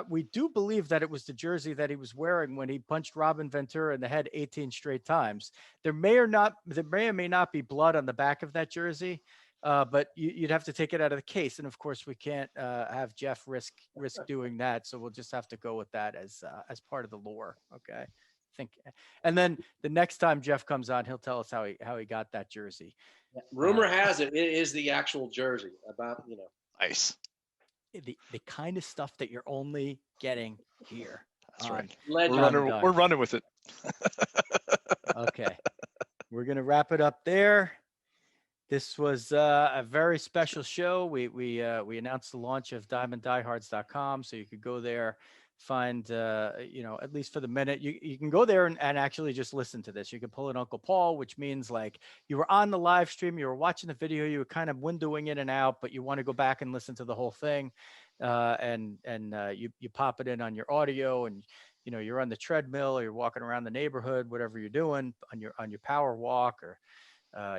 we do believe that it was the jersey that he was wearing when he punched Robin Ventura in the head 18 straight times. There may or may not be blood on the back of that jersey, but you'd have to take it out of the case. And of course, we can't have Jeff risk doing that, so we'll just have to go with that as part of the lore. Okay, and then the next time Jeff comes on, he'll tell us how he got that jersey. Rumor has it is the actual jersey. Nice. The kind of stuff that you're only getting here. That's right. We're running with it. Okay. We're going to wrap it up there. This was a very special show. We announced the launch of DiamondDiehards.com, so you could go there, find, at least for the minute, you can go there and actually just listen to this. You can pull an Uncle Paul, which means like you were on the live stream, you were watching the video, you were kind of windowing in and out, but you want to go back and listen to the whole thing. And you pop it in on your audio, and you're on the treadmill, or you're walking around the neighborhood, whatever you're doing on your power walk, or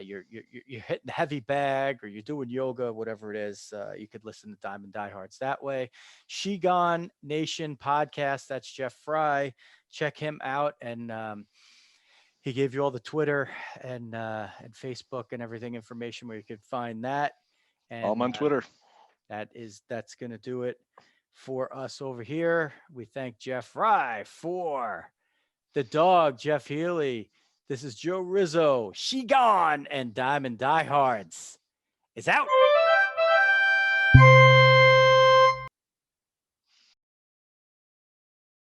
you're hitting the heavy bag, or you're doing yoga, whatever it is. You could listen to Diamond Diehards that way. SheGone Nation podcast. That's Jeff Frye. Check him out. And he gave you all the Twitter and Facebook and everything information where you could find that. And I'm on Twitter. That's going to do it for us over here. We thank Jeff Frye for the dog, Jeff Healy. This is Joe Rizzo, SheGone, and Diamond Diehards. is out.